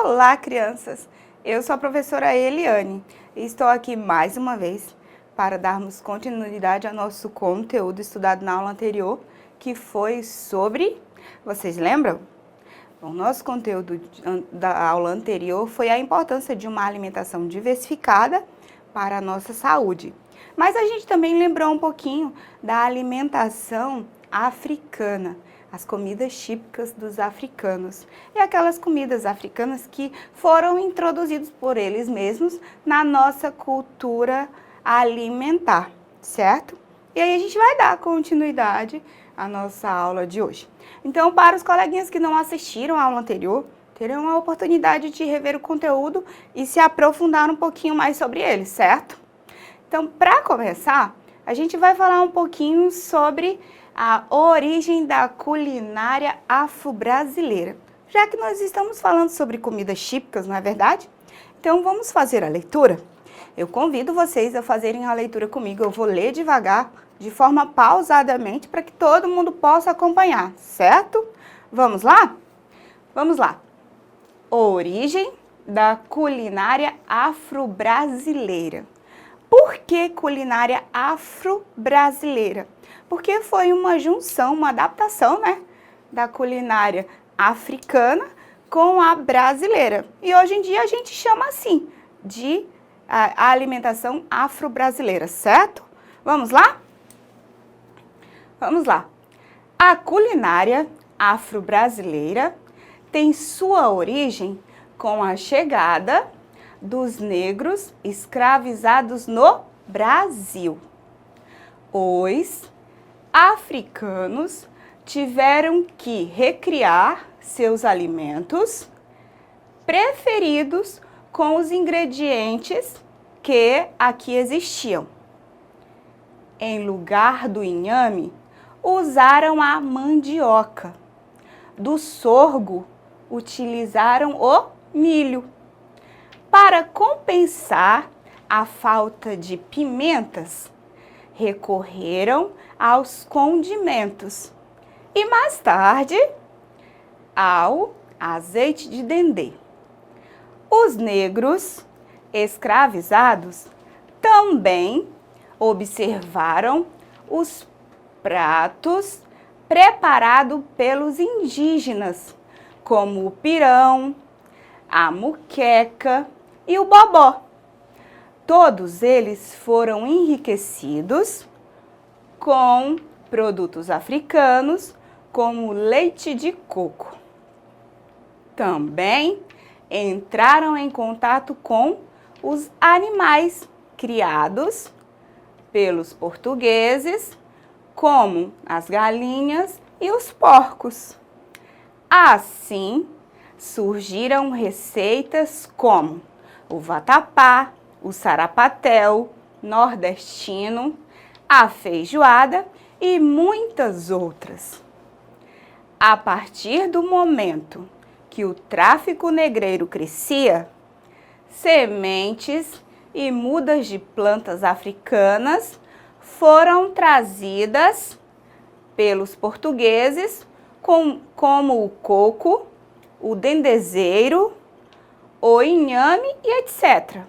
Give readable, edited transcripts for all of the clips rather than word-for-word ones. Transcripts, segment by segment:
Olá, crianças! Eu sou a professora Eliane e estou aqui mais uma vez para darmos continuidade ao nosso conteúdo estudado na aula anterior, que foi sobre... Vocês lembram? O nosso conteúdo da aula anterior foi a importância de uma alimentação diversificada para a nossa saúde. Mas a gente também lembrou um pouquinho da alimentação africana, as comidas típicas dos africanos e aquelas comidas africanas que foram introduzidas por eles mesmos na nossa cultura alimentar, certo? E aí a gente vai dar continuidade à nossa aula de hoje. Então, para os coleguinhas que não assistiram à aula anterior, terão a oportunidade de rever o conteúdo e se aprofundar um pouquinho mais sobre ele, certo? Então, para começar, a gente vai falar um pouquinho sobre a origem da culinária afro-brasileira. Já que nós estamos falando sobre comidas típicas, não é verdade? Então, vamos fazer a leitura? Eu convido vocês a fazerem a leitura comigo. Eu vou ler devagar, de forma pausadamente, para que todo mundo possa acompanhar, certo? Vamos lá? Vamos lá. Origem da culinária afro-brasileira. Por que culinária afro-brasileira? Porque foi uma junção, uma adaptação, né, da culinária africana com a brasileira. E hoje em dia a gente chama assim de a alimentação afro-brasileira, certo? Vamos lá? Vamos lá. A culinária afro-brasileira tem sua origem com a chegada dos negros escravizados no Brasil. Os africanos tiveram que recriar seus alimentos preferidos com os ingredientes que aqui existiam. Em lugar do inhame, usaram a mandioca. Do sorgo, utilizaram o milho. Para compensar a falta de pimentas, recorreram aos condimentos e mais tarde ao azeite de dendê. Os negros escravizados também observaram os pratos preparados pelos indígenas, como o pirão, a muqueca e o bobó. Todos eles foram enriquecidos com produtos africanos, como leite de coco. Também entraram em contato com os animais criados pelos portugueses, como as galinhas e os porcos. Assim, surgiram receitas como o vatapá, o sarapatel nordestino, a feijoada e muitas outras. A partir do momento que o tráfico negreiro crescia, sementes e mudas de plantas africanas foram trazidas pelos portugueses, como o coco, o dendezeiro, o inhame e etc.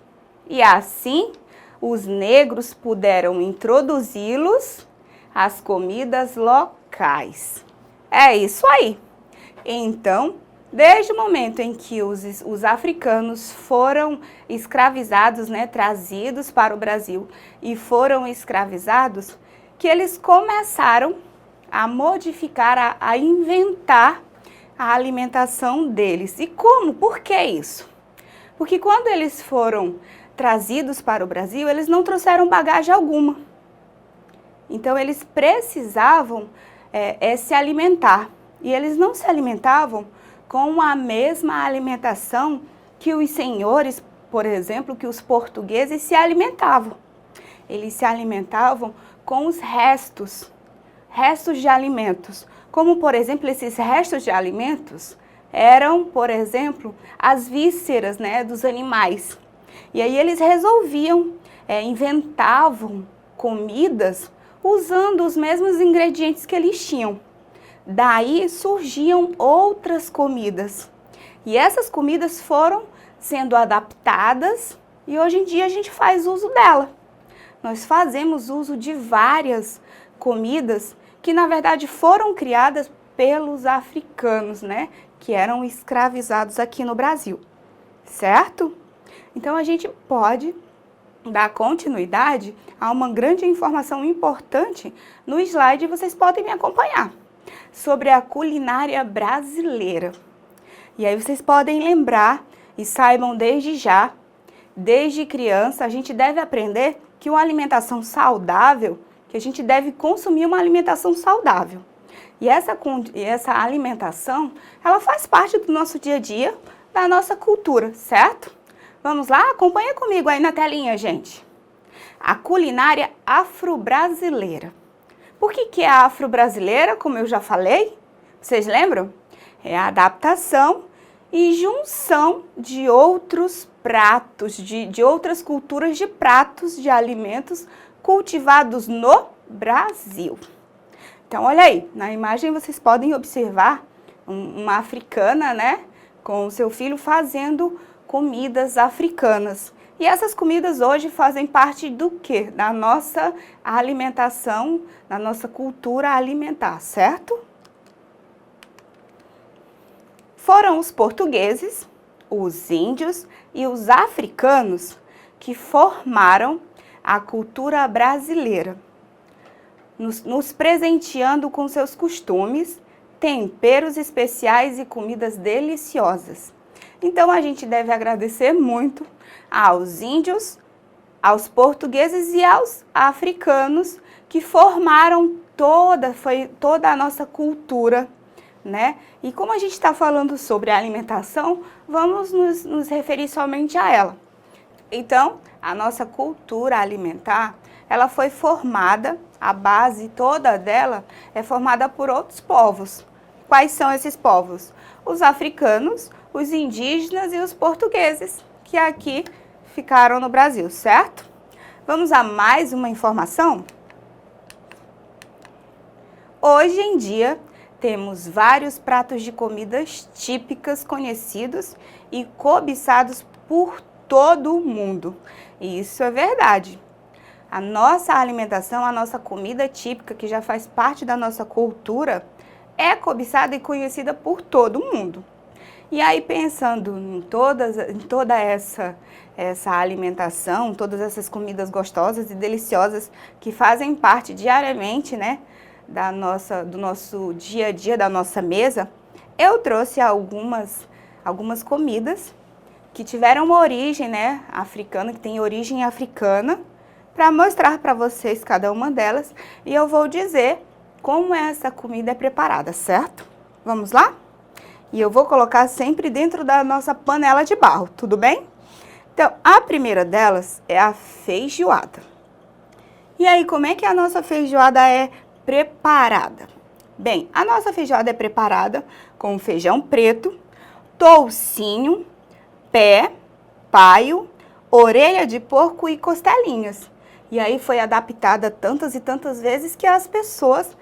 E assim, os negros puderam introduzi-los às comidas locais. É isso aí. Então, desde o momento em que os africanos foram escravizados, né, trazidos para o Brasil e foram escravizados, que eles começaram a modificar, a inventar a alimentação deles. E como? Por que isso? Porque quando eles foram trazidos para o Brasil, eles não trouxeram bagagem alguma. Então, eles precisavam se alimentar. E eles não se alimentavam com a mesma alimentação que os senhores, por exemplo, que os portugueses se alimentavam. Eles se alimentavam com os restos de alimentos. Como, por exemplo, esses restos de alimentos eram, por exemplo, as vísceras, né, dos animais. E aí eles resolviam, inventavam comidas usando os mesmos ingredientes que eles tinham. Daí surgiam outras comidas E essas comidas foram sendo adaptadas e hoje em dia a gente faz uso dela. Nós fazemos uso de várias comidas que na verdade foram criadas pelos africanos, né? Que eram escravizados aqui no Brasil, certo? Então a gente pode dar continuidade a uma grande informação importante no slide, vocês podem me acompanhar, sobre a culinária brasileira. E aí vocês podem lembrar e saibam desde já, desde criança, a gente deve aprender que uma alimentação saudável, que a gente deve consumir uma alimentação saudável. E essa alimentação, ela faz parte do nosso dia a dia, da nossa cultura, certo? Vamos lá? Acompanha comigo aí na telinha, gente. A culinária afro-brasileira. Por que é afro-brasileira, como eu já falei? Vocês lembram? É a adaptação e junção de outros pratos, de outras culturas de pratos, de alimentos cultivados no Brasil. Então, olha aí, na imagem vocês podem observar uma africana, né, com o seu filho fazendo comidas africanas. E essas comidas hoje fazem parte do quê? Da nossa alimentação, da nossa cultura alimentar, certo? Foram os portugueses, os índios e os africanos que formaram a cultura brasileira, nos presenteando com seus costumes, temperos especiais e comidas deliciosas. Então a gente deve agradecer muito aos índios, aos portugueses e aos africanos que formaram toda a nossa cultura, né? E como a gente está falando sobre a alimentação, vamos nos referir somente a ela. Então, a nossa cultura alimentar, ela foi formada, a base toda dela é formada por outros povos. Quais são esses povos? Os africanos, os indígenas e os portugueses, que aqui ficaram no Brasil, certo? Vamos a mais uma informação? Hoje em dia, temos vários pratos de comidas típicas conhecidos e cobiçados por todo o mundo. E isso é verdade. A nossa alimentação, a nossa comida típica, que já faz parte da nossa cultura, é cobiçada e conhecida por todo mundo. E aí, pensando em toda essa alimentação, todas essas comidas gostosas e deliciosas que fazem parte diariamente, né, do nosso dia a dia, da nossa mesa, eu trouxe algumas comidas que tiveram uma origem, né, africana, que tem origem africana, para mostrar para vocês cada uma delas, e eu vou dizer como essa comida é preparada, certo? Vamos lá? E eu vou colocar sempre dentro da nossa panela de barro, tudo bem? Então, a primeira delas é a feijoada. E aí, como é que a nossa feijoada é preparada? Bem, a nossa feijoada é preparada com feijão preto, toucinho, pé, paio, orelha de porco e costelinhas. E aí foi adaptada tantas e tantas vezes que as pessoas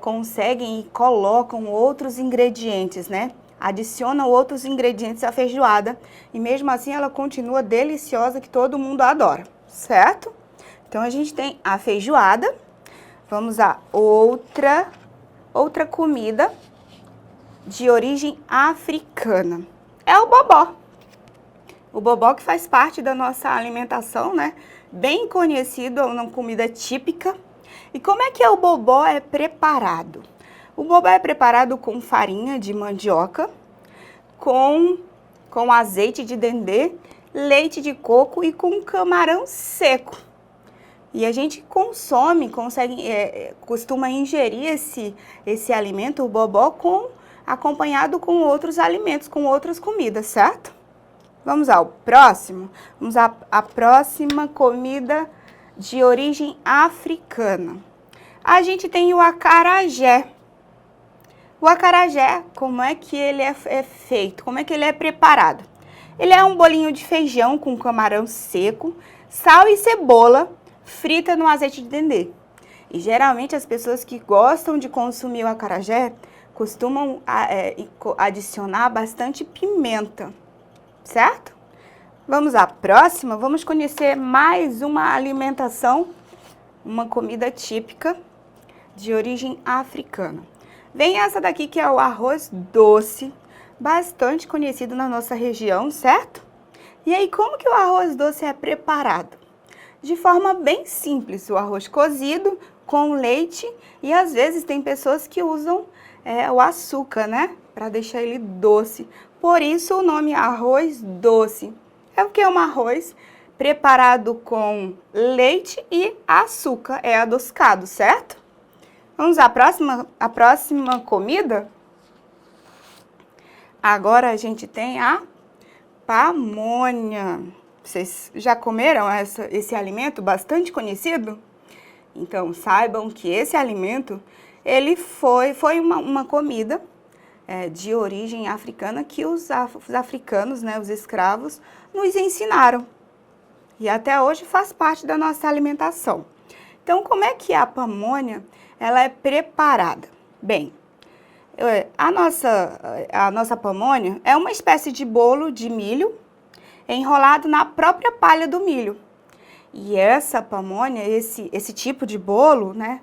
conseguem e colocam outros ingredientes, né? Adicionam outros ingredientes à feijoada e mesmo assim ela continua deliciosa, que todo mundo adora, certo? Então a gente tem a feijoada. Vamos a outra comida de origem africana. É o bobó. O bobó que faz parte da nossa alimentação, né? Bem conhecido, é uma comida típica. E como é que o bobó é preparado? O bobó é preparado com farinha de mandioca, com azeite de dendê, leite de coco e com camarão seco. E a gente costuma ingerir esse alimento, o bobó, acompanhado com outros alimentos, com outras comidas, certo? Vamos ao próximo. Vamos à próxima comida de origem africana. A gente tem o acarajé. O acarajé, como é que ele é feito? Como é que ele é preparado? Ele é um bolinho de feijão com camarão seco, sal e cebola, frita no azeite de dendê. E geralmente as pessoas que gostam de consumir o acarajé costumam adicionar bastante pimenta, certo? Vamos à próxima, vamos conhecer mais uma alimentação, uma comida típica de origem africana. Vem essa daqui que é o arroz doce, bastante conhecido na nossa região, certo? E aí, como que o arroz doce é preparado? De forma bem simples, o arroz cozido com leite e às vezes tem pessoas que usam o açúcar, né? Para deixar ele doce. Por isso o nome arroz doce. É porque é um arroz preparado com leite e açúcar, é adocicado, certo? Vamos à próxima comida? Agora a gente tem a pamonha. Vocês já comeram esse alimento bastante conhecido? Então, saibam que esse alimento, ele foi uma comida de origem africana que os africanos, né, os escravos, nos ensinaram. E até hoje faz parte da nossa alimentação. Então, como é que a pamonha ela é preparada? Bem, a nossa pamonha é uma espécie de bolo de milho enrolado na própria palha do milho. E essa pamonha, esse tipo de bolo, né,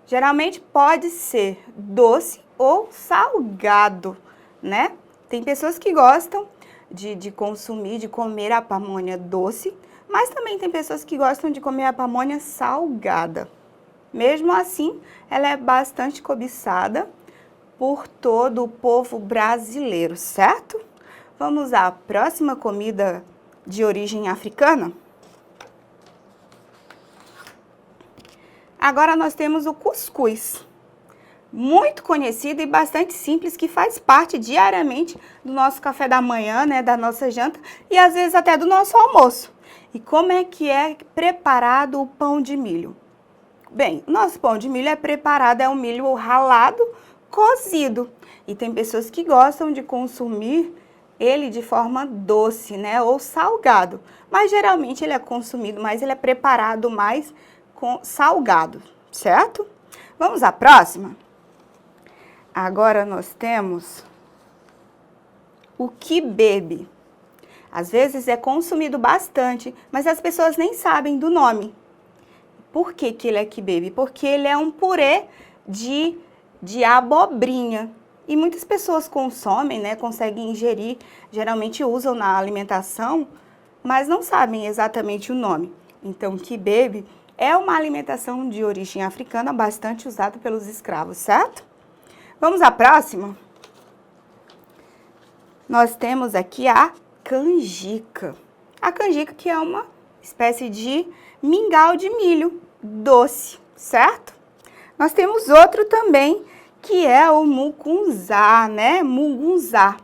geralmente pode ser doce ou salgado, né? Tem pessoas que gostam de consumir, de comer a pamonha doce, mas também tem pessoas que gostam de comer a pamonha salgada. Mesmo assim, ela é bastante cobiçada por todo o povo brasileiro, certo? Vamos à próxima comida de origem africana? Agora nós temos o cuscuz, muito conhecido e bastante simples, que faz parte diariamente do nosso café da manhã, né, da nossa janta e às vezes até do nosso almoço. E como é que é preparado o pão de milho? Bem, o nosso pão de milho é preparado, é um milho ralado, cozido. E tem pessoas que gostam de consumir ele de forma doce, né, ou salgado. Mas geralmente ele é consumido, mas ele é preparado mais com salgado, certo? Vamos à próxima? Agora nós temos o quibe. Às vezes é consumido bastante, mas as pessoas nem sabem do nome. Por que que ele é quibe? Porque ele é um purê de abobrinha. E muitas pessoas consomem, né, conseguem ingerir, geralmente usam na alimentação, mas não sabem exatamente o nome. Então, quibe é uma alimentação de origem africana bastante usada pelos escravos, certo? Vamos à próxima? Nós temos aqui a canjica. A canjica que é uma espécie de mingau de milho doce, certo? Nós temos outro também, que é o mucunzá, né? Mugunzá,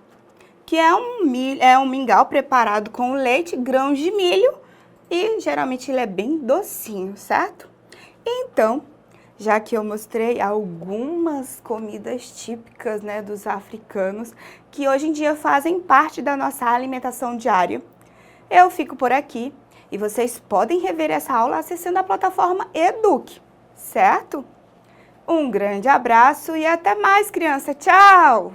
que é um mingau preparado com leite, grãos de milho e geralmente ele é bem docinho, certo? Então, já que eu mostrei algumas comidas típicas, né, dos africanos, que hoje em dia fazem parte da nossa alimentação diária, eu fico por aqui e vocês podem rever essa aula acessando a plataforma Eduque, certo? Um grande abraço e até mais, criança. Tchau!